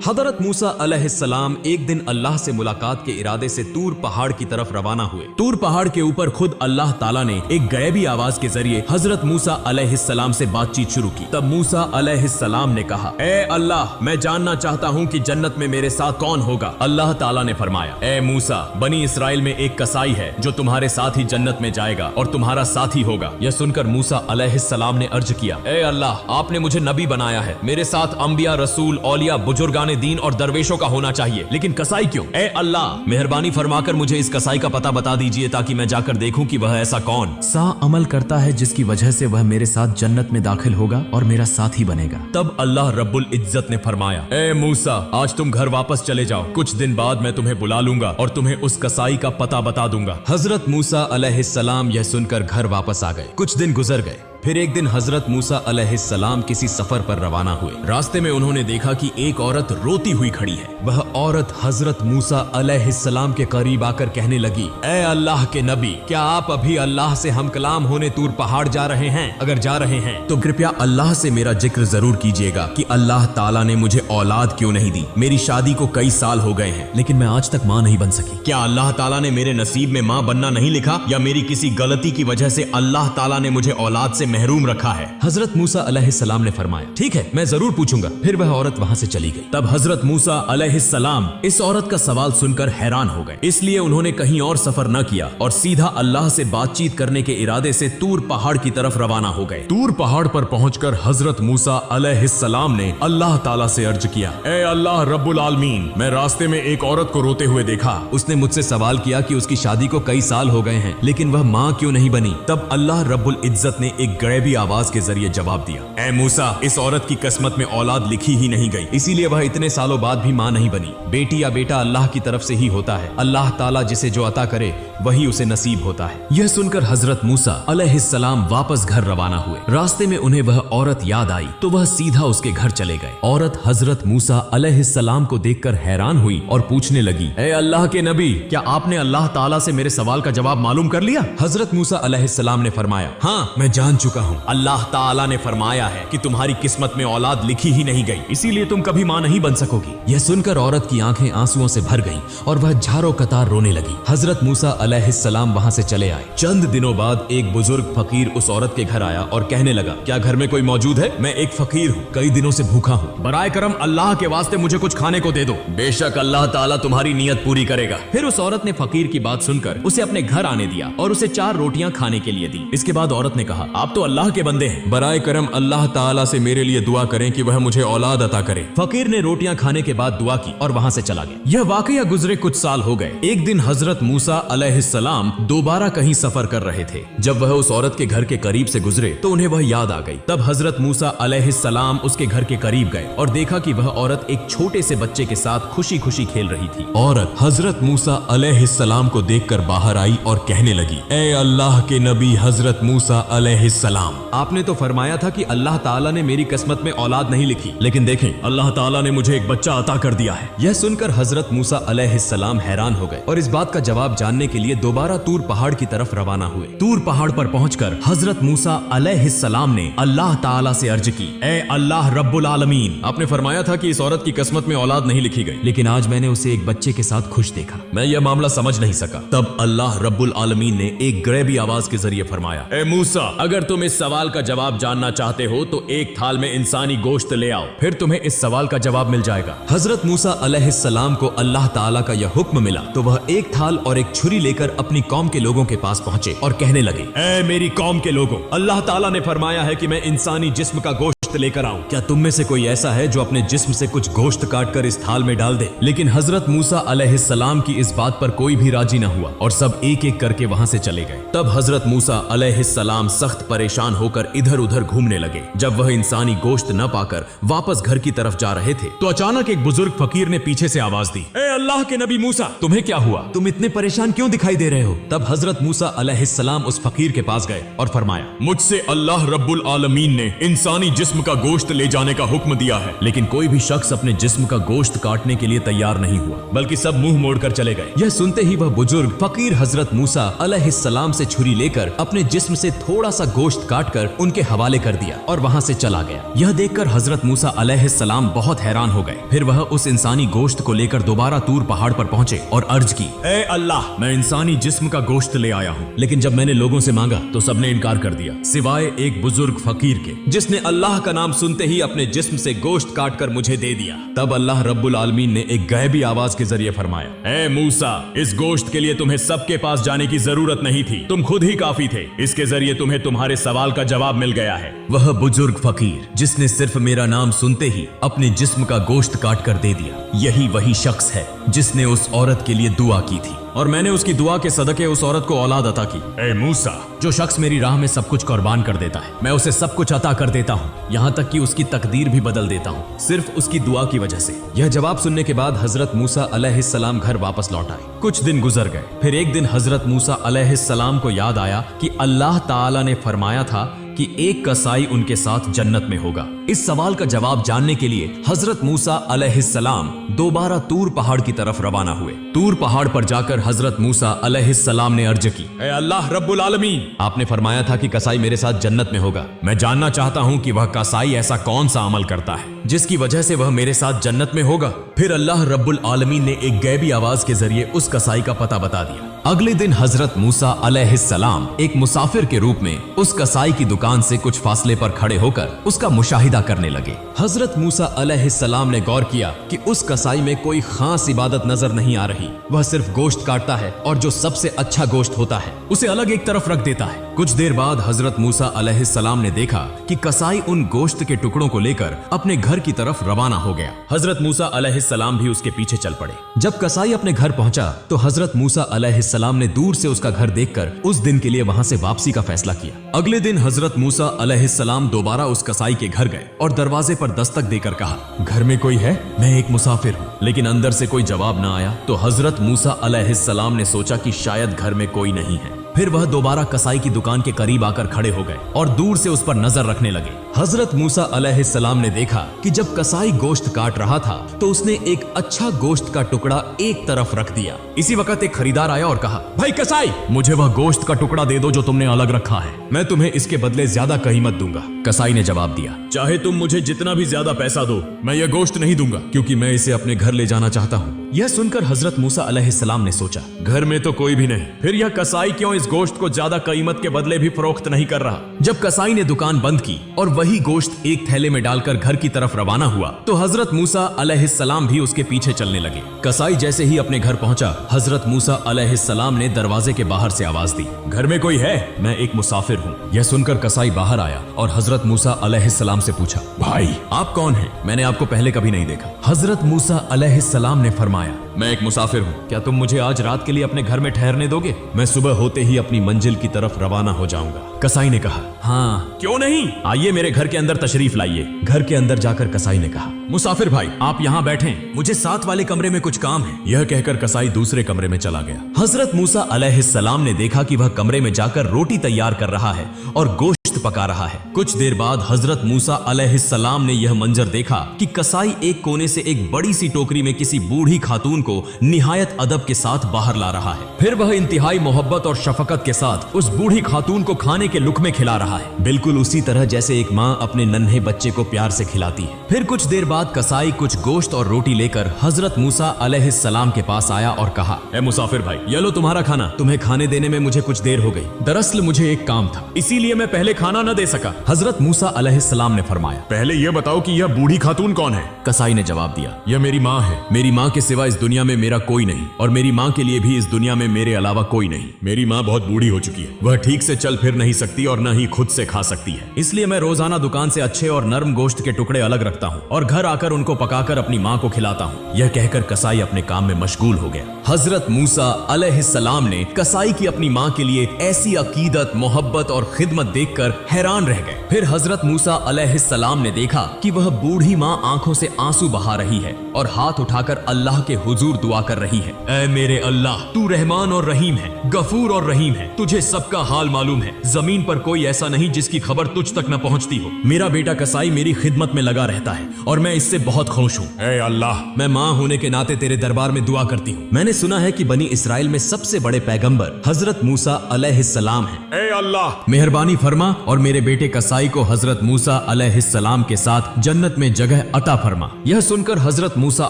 हजरत मूसा अलैहिस्सलाम एक दिन अल्लाह से मुलाकात के इरादे से तूर पहाड़ की तरफ रवाना हुए। तूर पहाड़ के ऊपर खुद अल्लाह ताला ने एक गैबी आवाज के जरिए हजरत मूसा अलैहिस्सलाम से बातचीत शुरू की। तब मूसा अलैहिस्सलाम ने कहा, ए अल्लाह, मैं जानना चाहता हूँ कि जन्नत में मेरे साथ कौन होगा। अल्लाह ताला ने फरमाया, ए मूसा, बनी इसराइल में एक कसाई है जो तुम्हारे साथ ही जन्नत में जाएगा और तुम्हारा साथी होगा। यह सुनकर मूसा अलैहिस्सलाम ने अर्ज किया, ए अल्लाह, आपने मुझे नबी बनाया है, मेरे साथ अंबिया, रसूल, औलिया, बुजुर्गाने दीन और दरवेशों का होना चाहिए, लेकिन कसाई क्यों? ए अल्लाह, मेहरबानी फरमाकर मुझे इस कसाई का पता बता दीजिए ताकि मैं जाकर देखूं कि वह ऐसा कौन सा अमल करता है जिसकी वजह से वह मेरे साथ जन्नत में दाखिल होगा और मेरा साथी बनेगा। तब अल्लाह रब्बुल इज्जत ने फरमाया, ए मूसा, आज तुम घर वापस चले जाओ, कुछ दिन बाद मैं तुम्हें बुला लूंगा और तुम्हें उस कसाई का पता बता दूंगा। हजरत मूसा अलैहिस्सलाम यह सुनकर घर वापस आ गए। कुछ दिन गुजर गए। फिर एक दिन हजरत मूसा अलैहिस्सलाम किसी सफर पर रवाना हुए। रास्ते में उन्होंने देखा कि एक औरत रोती हुई खड़ी है। वह औरत हजरत मूसा अलैहिस्सलाम के करीब आकर कहने लगी, ए अल्लाह के नबी, क्या आप अभी अल्लाह से हम कलाम होने तूर पहाड़ जा रहे हैं? अगर जा रहे हैं तो कृपया अल्लाह से मेरा जिक्र जरूर कीजिएगा कि अल्लाह ताला ने मुझे औलाद क्यों नहीं दी। मेरी शादी को कई साल हो गए हैं, लेकिन मैं आज तक माँ नहीं बन सकी। क्या अल्लाह ताला ने मेरे नसीब में माँ बनना नहीं लिखा, या मेरी किसी गलती की वजह से अल्लाह ताला ने मुझे औलाद से महरूम रखा है? हजरत मूसा अलैहिस्सलाम ने फरमाया, ठीक है, मैं जरूर पूछूंगा। फिर वह औरत वहां से चली गई। तब हजरत मूसा अलैहिस्सलाम इस औरत का सवाल सुनकर हैरान हो गए, इसलिए उन्होंने कहीं और सफर न किया और सीधा अल्लाह से बातचीत करने के इरादे से तूर पहाड़ की तरफ रवाना हो गए। तूर पहाड़ पर पहुंचकर हजरत मूसा अलैहिस्सलाम ने अल्लाह ताला से अर्ज किया, ए अल्लाह रब्बुल आलमीन, मैं रास्ते में एक औरत को रोते हुए देखा। उसने मुझसे सवाल किया कि उसकी शादी को कई साल हो गए हैं, लेकिन वह माँ क्यों नहीं बनी। तब अल्लाह रब्बुल इज्जत ने एक गैबी आवाज के जरिए जवाब दिया, ए मूसा, इस औरत की किस्मत में औलाद लिखी ही नहीं गई, इसीलिए वह इतने सालों बाद भी मां नहीं बनी। बेटी या बेटा अल्लाह की तरफ से ही होता है। अल्लाह ताला जिसे जो अता करे वही उसे नसीब होता है। यह सुनकर हजरत मूसा अलैहिस्सलाम वापस घर रवाना हुए। रास्ते में उन्हें वह औरत याद आई तो वह सीधा उसके घर चले गए। औरत हजरत मूसा अलैहिस्सलाम को देखकर हैरान हुई और पूछने लगी, ए अल्लाह के नबी, क्या आपने अल्लाह ताला से मेरे सवाल का जवाब मालूम कर लिया? हजरत मूसा अलैहिस्सलाम ने फरमाया, हाँ, मैं जान चुका हूँ। अल्लाह ताला ने फरमाया है कि तुम्हारी किस्मत में औलाद लिखी ही नहीं गई, इसीलिए तुम कभी मां नहीं बन सकोगी। यह सुनकर औरत की आंखें आंसुओं से भर गईं और वह झारो कतार रोने लगी। हजरत मूसा अलैहिस्सलाम वहां से चले आए। चंद दिनों बाद एक बुजुर्ग फकीर उस औरत के घर आया और कहने लगा, क्या घर में कोई मौजूद है? मैं एक फकीर हूँ, कई दिनों से भूखा हूँ, बराए करम अल्लाह के वास्ते मुझे कुछ खाने को दे दो। बेशक अल्लाह ताला तुम्हारी नियत पूरी करेगा। फिर उस औरत ने फकीर की बात सुनकर उसे अपने घर आने दिया और उसे 4 रोटियां खाने के लिए दी। इसके बाद औरत ने कहा, आप तो अल्लाह के बंदे हैं, बराए करम अल्लाह ताला से मेरे लिए दुआ करें कि वह मुझे औलाद अता करे। फकीर ने रोटियां खाने के बाद दुआ की और वहां से चला गया। यह वाकया गुजरे कुछ साल हो गए। एक दिन हजरत मूसा अलैहिस्सलाम दोबारा कहीं सफर कर रहे थे। जब वह उस औरत के घर के करीब से गुजरे तो उन्हें वह याद आ गई। तब हजरत मूसा अलैहिस्सलाम उसके घर के करीब गए और देखा कि वह औरत एक छोटे से बच्चे के साथ खुशी खुशी खेल रही थी। औरत हजरत मूसा अलैहिस्सलाम को देखकर बाहर आई और कहने लगी, ए अल्लाह के नबी हजरत मूसा अलैहिस्सलाम, आपने तो फरमाया था कि अल्लाह ताला ने मेरी किस्मत में औलाद नहीं लिखी, लेकिन देखें, अल्लाह ताला ने मुझे एक बच्चा अता कर दिया है। यह सुनकर हजरत मूसा अलैहिस्सलाम हैरान हो गए और इस बात का जवाब जानने के लिए दोबारा तूर पहाड़ की तरफ रवाना हुए। तूर पहाड़ पर पहुंचकर हजरत मूसा अलैहिस्सलाम ने अल्लाह ताला से अर्ज की, ए अल्लाह रब्बुल आलमीन, आपने फरमाया था कि इस औरत की किस्मत में औलाद नहीं लिखी गई, लेकिन आज मैंने उसे एक बच्चे के साथ खुश देखा। मैं यह मामला समझ नहीं सका। तब अल्लाह रब्बुल आलमीन ने एक गैबी आवाज के जरिए फरमाया, ए मूसा, अगर तुम इस सवाल का जवाब जानना चाहते हो तो एक थाल में इंसानी गोश्त ले आओ, फिर तुम्हें इस सवाल का जवाब मिल जाएगा। हजरत मूसा अलैहिस्सलाम को अल्लाह ताला का यह हुक्म मिला तो वह एक थाल और एक छुरी लेकर अपनी कौम के लोगों के पास पहुंचे और कहने लगे, ए मेरी कौम के लोगों, अल्लाह ताला ने फरमाया है कि मैं इंसानी जिस्म का गोश्त लेकर आऊं। क्या तुम में से कोई ऐसा है जो अपने जिस्म से कुछ गोश्त काट कर इस थाल में डाल दे? लेकिन हजरत मूसा अलैहिस्सलाम की इस बात पर कोई भी राजी न हुआ और सब एक एक करके वहां से चले गए। तब हजरत मूसा अलैहिस्सलाम सख्त परेशान होकर इधर उधर घूमने लगे। जब वह इंसानी गोश्त न पाकर वापस घर की तरफ जा रहे थे तो अचानक एक बुजुर्ग फकीर ने पीछे से आवाज दी, ए अल्लाह के नबी मूसा, तुम्हें क्या हुआ? तुम इतने परेशान क्यों दिखाई दे रहे हो? तब हजरत मूसा अलैहिस्सलाम उस फकीर के पास गए और फरमाया, मुझसे अल्लाह रब्बुल आलमीन ने इंसानी जिस्म का गोश्त ले जाने का हुक्म दिया है। लेकिन कोई भी शख्स अपने जिस्म का गोश्त काटने के लिए तैयार नहीं हुआ, बल्कि सब मुंह मोड़कर चले गए। यह सुनते ही वह बुजुर्ग फकीर हजरत मूसा अलैहिस्सलाम से छुरी लेकर अपने जिस्म से थोड़ा सा गोश्त काटकर उनके हवाले कर दिया और वहां से चला गया। यह देखकर हजरत मूसा अलैहिस्सलाम बहुत हैरान हो गए। फिर वह उस इंसानी गोश्त को लेकर दोबारा तूर पहाड़ पर पहुंचे और अर्ज की, ए अल्लाह, मैं इंसानी जिस्म का गोश्त ले आया हूँ। लेकिन जब मैंने लोगों से मांगा तो सबने इनकार कर दिया, सिवाय एक बुजुर्ग फकीर के, जिसने अल्लाह का नाम सुनते ही अपने जिस्म से गोश्त काटकर मुझे दे दिया। तब अल्लाह रब्बुल आलमीन ने एक गैबी आवाज के जरिए फरमाया, ए मूसा, इस गोश्त के लिए तुम्हें सबके पास जाने की जरूरत नहीं थी, तुम खुद ही काफी थे। इसके जरिए तुम्हें तुम्हारे सवाल का जवाब मिल गया है। वह बुजुर्ग फकीर जिसने सिर्फ मेरा नाम सुनते ही अपने जिस्म का गोश्त काट कर दे दिया, यही वही शख्स है जिसने उस औरत के लिए दुआ की थी और मैंने उसकी दुआ के सदके उस औरत को औलाद अता की। ए मूसा, जो शख्स मेरी राह में सब कुछ कुर्बान कर देता है, मैं उसे सब कुछ अता कर देता हूँ, यहाँ तक कि उसकी तकदीर भी बदल देता हूँ, सिर्फ उसकी दुआ की वजह से। यह जवाब सुनने के बाद हजरत मूसा अलैहिस्सलाम घर वापस लौट आए। कुछ दिन गुजर गए। फिर एक दिन हजरत मूसा अलैहिस्सलाम को याद आया कि अल्लाह ताला ने फरमाया था कि एक कसाई उनके साथ जन्नत में होगा। इस सवाल का जवाब जानने के लिए हजरत मूसा अलैहिस्सलाम दोबारा तूर पहाड़ की तरफ रवाना हुए। तूर पहाड़ पर जाकर हजरत मूसा अलैहिस्सलाम ने अर्ज की, ए अल्लाह रब्बुल आलमीन, आपने फरमाया था कि कसाई मेरे साथ जन्नत में होगा। मैं जानना चाहता हूँ कि वह कसाई ऐसा कौन सा अमल करता है जिसकी वजह से वह मेरे साथ जन्नत में होगा। फिर अल्लाह रब्बुल आलमीन ने एक गैबी आवाज के जरिए उस कसाई का पता बता दिया। अगले दिन हजरत मूसा अलैहिस्सलाम एक मुसाफिर के रूप में उस कसाई की दुकान से कुछ फासले पर खड़े होकर उसका मुशाहिदा करने लगे। हजरत मूसा अलैहिस्सलाम ने गौर किया कि उस कसाई में कोई खास इबादत नजर नहीं आ रही। वह सिर्फ गोश्त काटता है और जो सबसे अच्छा गोश्त होता है उसे अलग एक तरफ रख देता है। कुछ देर बाद हजरत मूसा अलैहिस्सलाम ने देखा कि कसाई उन गोश्त के टुकड़ों को लेकर अपने घर की तरफ रवाना हो गया। हजरत मूसा अलैहिस्सलाम भी उसके पीछे चल पड़े। जब कसाई अपने घर पहुंचा तो हजरत मूसा अलैहिस्सलाम ने दूर से उसका घर देखकर उस दिन के लिए वहां से वापसी का फैसला किया। अगले दिन हजरत मूसा अलैहिस्सलाम दोबारा उस कसाई के घर गए और दरवाजे पर दस्तक देकर कहा, घर में कोई है? मैं एक मुसाफिर हूँ। लेकिन अंदर से कोई जवाब न आया तो हजरत मूसा अलैहिस्सलाम ने सोचा कि शायद घर में कोई नहीं है। फिर वह दोबारा कसाई की दुकान के करीब आकर खड़े हो गए और दूर से उस पर नजर रखने लगे। हजरत मूसा अलैहिस्सलाम ने देखा कि जब कसाई गोश्त काट रहा था तो उसने एक अच्छा गोश्त का टुकड़ा एक तरफ रख दिया। इसी वक्त एक खरीदार आया और कहा, भाई कसाई, मुझे वह गोश्त का टुकड़ा दे दो जो तुमने अलग रखा है, मैं तुम्हें इसके बदले ज्यादा कीमत दूंगा। कसाई ने जवाब दिया, चाहे तुम मुझे जितना भी ज्यादा पैसा दो, मैं यह गोश्त नहीं दूंगा, क्योंकि मैं इसे अपने घर ले जाना चाहता हूँ। यह सुनकर हजरत मूसा अलैहिस्सलाम ने सोचा, घर में तो कोई भी नहीं, फिर यह कसाई क्यों इस गोश्त को ज्यादा कीमत के बदले भी फरोख्त नहीं कर रहा। जब कसाई ने दुकान बंद की और वही गोश्त एक थैले में डालकर घर की तरफ रवाना हुआ तो हजरत मूसा अलैहिस्सलाम भी उसके पीछे चलने लगे। कसाई जैसे ही अपने घर पहुंचा, हजरत मूसा अलैहिस्सलाम ने दरवाजे के बाहर से आवाज दी, घर में कोई है? मैं एक मुसाफिर हूँ। यह सुनकर कसाई बाहर आया और हजरत मूसा अलैहिस्सलाम से पूछा, भाई आप कौन हैं? मैंने आपको पहले कभी नहीं देखा। हजरत मूसा अलैहिस्सलाम ने फरमाया, मैं एक मुसाफिर हूँ, क्या तुम मुझे आज रात के लिए अपने घर में ठहरने दोगे? मैं सुबह होते ही अपनी मंजिल की तरफ रवाना हो जाऊंगा। कसाई ने कहा, हाँ क्यों नहीं, आइए मेरे घर के अंदर तशरीफ लाइए। घर के अंदर जाकर कसाई ने कहा, मुसाफिर भाई आप यहाँ बैठें, मुझे साथ वाले कमरे में कुछ काम है। यह कहकर कसाई दूसरे कमरे में चला गया। हजरत मूसा अलैहिस्सलाम ने देखा कि वह कमरे में जाकर रोटी तैयार कर रहा है और गोश्त पका रहा है। कुछ देर बाद हजरत मूसा अलैहिस्सलाम ने यह मंजर देखा कि कसाई एक कोने से एक बड़ी सी टोकरी में किसी बूढ़ी खातून को निहायत अदब के साथ बाहर ला रहा है। फिर वह इंतहाई मोहब्बत और शफकत के साथ उस बूढ़ी खातून को खाने के लुक़मे खिला रहा है, बिल्कुल उसी तरह जैसे एक माँ अपने नन्हे बच्चे को प्यार से खिलाती है। फिर कुछ देर बाद कसाई कुछ गोश्त और रोटी लेकर हजरत मूसा अलैहिस्सलाम के पास आया और कहा, ए मुसाफिर भाई, ये लो तुम्हारा खाना, तुम्हें खाने देने में मुझे कुछ देर हो गई। दरअसल मुझे एक काम था, इसीलिए मैं पहले खाना न दे सका। हजरत मूसा अलैहिस्सलाम ने फरमाया, पहले यह बताओ कि यह बूढ़ी खातून कौन है? कसाई ने जवाब दिया, यह मेरी माँ है। मेरी माँ के सिवा इस दुनिया में मेरा कोई नहीं और मेरी माँ के लिए भी इस दुनिया में मेरे अलावा कोई नहीं। मेरी माँ बहुत बूढ़ी हो चुकी है, वह ठीक से चल फिर नहीं सकती और न ही खुद से खा सकती है, इसलिए मैं रोजाना दुकान से अच्छे और नर्म गोश्त के टुकड़े अलग रखता हूँ और घर आकर उनको पकाकर अपनी माँ को खिलाता हूँ। यह कहकर कसाई अपने काम में मशगूल हो गया। हजरत मूसा अलैहिस्सलाम ने कसाई की अपनी माँ के लिए ऐसी अकीदत, मोहब्बत और खिदमत देखकर हैरान रह गए। फिर हजरत मूसा अलैहिस्सलाम ने देखा कि वह बूढ़ी माँ आंखों से आंसू बहा रही है और हाथ उठाकर अल्लाह के हुजूर हुजूर दुआ कर रही है, ऐ मेरे अल्लाह, तू रहमान और रहीम है, गफूर और रहीम है, तुझे सबका हाल मालूम है, जमीन पर कोई ऐसा नहीं जिसकी खबर तुझ तक न पहुंचती हो। मेरा बेटा कसाई मेरी खिदमत में लगा रहता है और मैं इससे बहुत खुश हूँ। ऐ अल्लाह, मैं माँ होने के नाते तेरे दरबार में दुआ करती हूँ। मैंने सुना है कि बनी इसराइल में सबसे बड़े पैगंबर हजरत मूसा अलैहिस्सलाम हैं। ऐ अल्लाह, मेहरबानी फरमा और मेरे बेटे कसाई को हजरत मूसा अलैहिस्सलाम के साथ जन्नत में जगह अता फरमा। यह सुनकर हजरत मूसा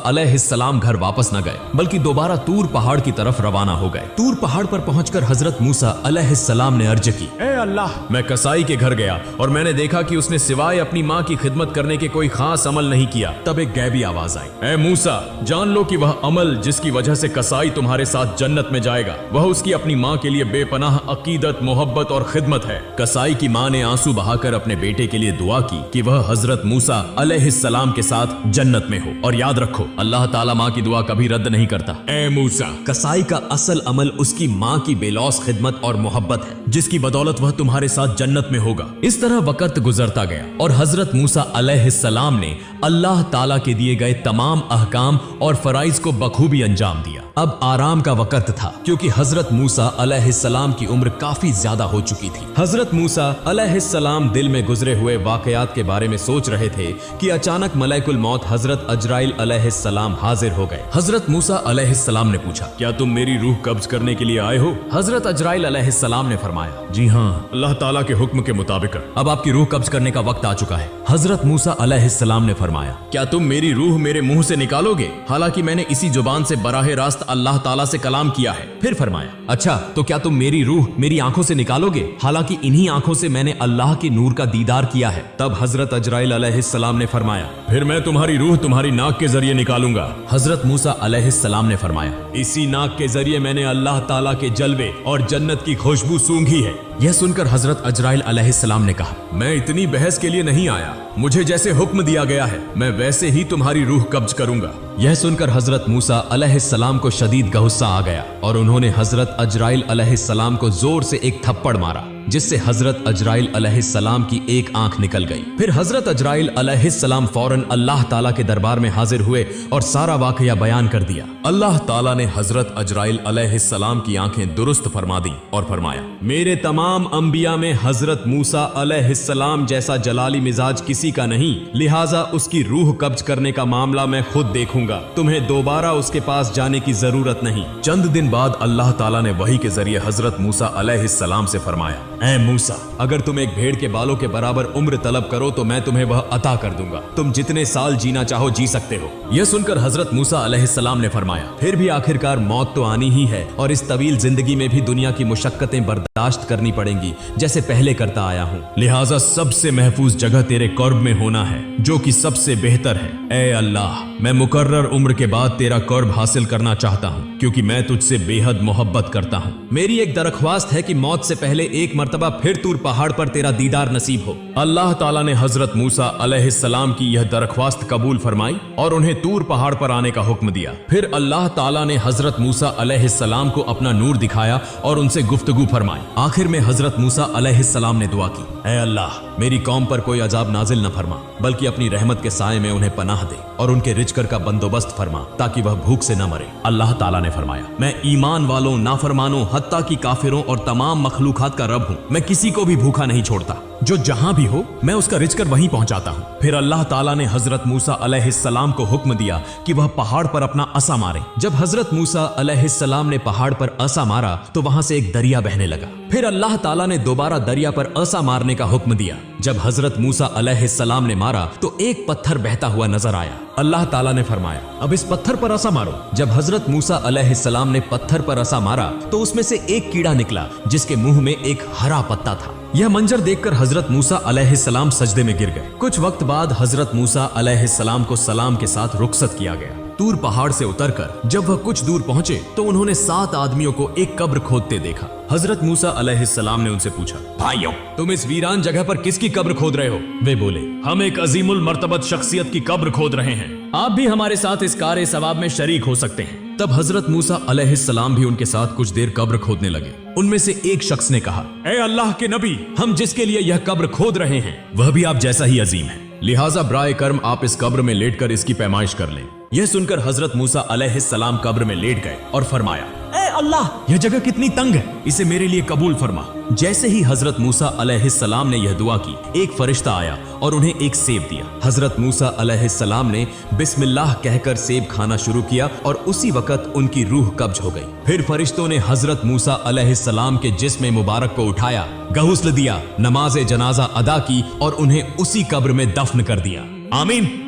अलैहिस्सलाम घर वापस न गए, बल्कि दोबारा तूर पहाड़ की तरफ रवाना हो गए। तूर पहाड़ पर पहुंचकर हजरत मूसा अलैहिस्सलाम ने अर्ज की, ऐ अल्लाह, मैं कसाई के घर गया और मैंने देखा कि उसने सिवाय अपनी माँ की खिदमत करने के कोई खास अमल नहीं किया। तब एक गैबी आवाज आई, ऐ मूसा, जान लो कि वह अमल जिसकी वजह से कसाई तुम्हारे साथ जन्नत में जाएगा, वह उसकी अपनी माँ के लिए बेपनाह अकीदत, मोहब्बत और खिदमत है। कसाई की माँ ने आंसू बहाकर अपने बेटे के लिए दुआ की कि वह हजरत मूसा अलैहिस्सलाम के साथ जन्नत में हो। और याद रखो, अल्लाह ताला माँ की दुआ कभी रद्द नहीं करता। ऐ मूसा, कसाई का असल अमल उसकी माँ की बेलौस खिदमत और मोहब्बत है, जिसकी बदौलत वह तुम्हारे साथ जन्नत में होगा। इस तरह वक्त गुजरता गया और हजरत मूसा अलैहिस्सलाम ने अल्लाह ताला के दिए गए तमाम अहकाम और फराइज को बखूबी अंजाम दिया। अब आराम का वक्त था, क्योंकि हजरत मूसा अलैहिस्सलाम की उम्र काफी ज्यादा हो चुकी थी। हजरत मूसा अलैहिस्सलाम दिल में गुजरे हुए वाकयात के बारे में सोच रहे थे कि अचानक मलाइकुल मौत हजरत अजराइल अलैहिस्सलाम हाजिर हो गए। हजरत मूसा अलैहिस्सलाम ने पूछा, क्या तुम मेरी रूह कब्ज करने के लिए आए हो? हजरत अजराइल अलैहिस्सलाम ने फरमाया, जी हाँ, अल्लाह ताला के हुक्म के मुताबिक अब आपकी रूह कब्ज करने का वक्त आ चुका है। हजरत मूसा अलैहिस्सलाम ने फरमाया, क्या तुम मेरी रूह मेरे मुंह से निकालोगे? हालांकि मैंने इसी जुबान से बराह रास्त अल्लाह ताला से कलाम किया है। फिर फरमाया, अच्छा, तो क्या तुम मेरी रूह मेरी आंखों से निकालोगे? हालांकि इन्हीं आंखों से मैंने अल्लाह के नूर का दीदार किया है। तब हजरत अजराइल अलैहिस्सलाम ने फरमाया, फिर मैं तुम्हारी रूह तुम्हारी नाक के जरिए निकालूंगा। हजरत मूसा अलैहिस्सलाम ने फरमाया, इसी नाक के जरिए मैंने अल्लाह ताला के जलवे और जन्नत की खुशबू सूंघी है। यह सुनकर हजरत अजराइल अलैहिस्सलाम ने कहा, मैं इतनी बहस के लिए नहीं आया, मुझे जैसे हुक्म दिया गया है मैं वैसे ही तुम्हारी रूह कब्ज करूंगा। यह सुनकर हजरत मूसा अलैहिस्सलाम को शदीद गुस्सा आ गया और उन्होंने हजरत अजराइल अलैहिस्सलाम को जोर से एक थप्पड़ मारा, जिससे हजरत अजराइल अलैहिस्सलाम की एक आंख निकल गई। फिर हजरत अजराइल अलैहिस्सलाम फौरन अल्लाह ताला के दरबार में हाजिर हुए और सारा वाकया बयान कर दिया। अल्लाह ताला ने हजरत अजराइल अलैहिस्सलाम की आंखें दुरुस्त फरमा दी और फरमाया, मेरे तमाम अंबिया में हजरत मूसा अलैहिस्सलाम जैसा जलाली मिजाज किसी का नहीं, लिहाजा उसकी रूह कब्ज करने का मामला मैं खुद देखूंगा, तुम्हें दोबारा उसके पास जाने की जरूरत नहीं। चंद दिन बाद अल्लाह ताला ने वही के जरिए हजरत मूसा अलैहिस्सलाम से फरमाया, ऐ मूसा, अगर तुम एक भेड़ के बालों के बराबर उम्र तलब करो तो मैं तुम्हें वह अता कर दूंगा, तुम जितने साल जीना चाहो जी सकते हो। यह सुनकर हजरत मूसा अलैहिस्सलाम ने फरमाया, फिर भी आखिरकार मौत तो आनी ही है और इस तवील जिंदगी में भी दुनिया की मुशक्कतें बर्दाश्त करनी पड़ेंगी जैसे पहले करता आया हूँ, लिहाजा सबसे महफूज जगह तेरे कर्ब में होना है जो कि सबसे बेहतर है। ऐ अल्लाह, मैं मुकर्रर उम्र के बाद तेरा कर्ब हासिल करना चाहता हूँ, क्योंकि मैं तुझसे बेहद मोहब्बत करता हूँ। मेरी एक दरख्वास्त है कि मौत से पहले एक मर्तबा फिर तूर पहाड़ पर तेरा दीदार नसीब हो। अल्लाह ताला ने हजरत मूसा अलैहिस्सलाम की यह दरख्वास्त कबूल फरमाई और उन्हें तूर पहाड़ पर आने का हुक्म दिया। फिर अल्लाह ताला ने हजरत मूसा अलैहिस्सलाम को अपना नूर दिखाया और उनसे गुफ्तगू फरमाई। आखिर में हजरत मूसा अलैहिस्सलाम ने दुआ की, ऐ अल्लाह, मेरी कौम पर कोई अजाब नाजिल न फरमा, बल्कि अपनी रहमत के साए में उन्हें पनाह दे और उनके रिजकर का बंदोबस्त फरमा ताकि वह भूख से न मरे। अल्लाह ताला ने फरमाया, मैं ईमान वालों, नाफरमानों, हत्ता की काफिरों और तमाम मखलूकात का रब हूँ, मैं किसी को भी भूखा नहीं छोड़ता, जो जहां भी हो मैं उसका रिजकर वहीं पहुंचाता हूँ। फिर अल्लाह ताला ने हजरत मूसा अलैहिस्सलाम को हुक्म दिया कि वह पहाड़ पर अपना असा मारे। जब हजरत मूसा अलैहिस्सलाम ने पहाड़ पर असा मारा तो वहां से एक दरिया बहने लगा। फिर अल्लाह ताला ने दोबारा दरिया पर असा मारने का हुक्म दिया। जब हजरत मूसा अलैहिस्सलाम ने मारा तो एक पत्थर बहता हुआ नजर आया। अल्लाह ताला ने फरमाया, अब इस पत्थर पर असा मारो। जब हजरत मूसा अलैहिस्सलाम ने पत्थर पर असा मारा तो उसमें से एक कीड़ा निकला जिसके मुंह में एक हरा पत्ता था। यह मंजर देखकर हजरत मूसा अलैहिस्सलाम सजदे में गिर गए। कुछ वक्त बाद हजरत मूसा अलैहिस्सलाम को सलाम के साथ रुखसत किया गया। तूर पहाड़ से उतरकर जब वह कुछ दूर पहुंचे तो उन्होंने 7 आदमियों को एक कब्र खोदते देखा। हजरत मूसा अलैहिस्सलाम ने उनसे पूछा, भाइयों, तुम इस वीरान जगह पर किसकी कब्र खोद रहे हो? वे बोले, हम एक अजीमुल मर्तबत शख्सियत की कब्र खोद रहे हैं, आप भी हमारे साथ इस कार सवाब में शरीक हो सकते हैं। तब हजरत मूसा अलैहिस्सलाम भी उनके साथ कुछ देर कब्र खोदने लगे। उनमें से एक शख्स ने कहा, ऐ अल्लाह के नबी, हम जिसके लिए यह कब्र खोद रहे हैं वह भी आप जैसा ही अजीम है, लिहाजा ब्राए कर्म आप इस कब्र में लेटकर इसकी पैमाइश कर लें। यह सुनकर हजरत मूसा अलैहिस्सलाम कब्र में लेट गए और फरमाया, ए अल्लाह, यह जगह कितनी तंग है, इसे मेरे लिए कबूल फरमा। जैसे ही हजरत मूसा अलैहिस्सलाम ने यह दुआ की, एक फरिश्ता आया और उन्हें एक सेब दिया। हजरत मूसा अलैहिस्सलाम ने बिस्मिल्लाह कहकर सेब खाना शुरू किया और उसी वक्त उनकी रूह कब्ज हो गई। फिर फरिश्तों ने हजरत मूसा अलैहिस्सलाम के जिस्म मुबारक को उठाया, गुस्ल दिया, नमाज जनाजा अदा की और उन्हें उसी कब्र में दफन कर दिया। आमीन।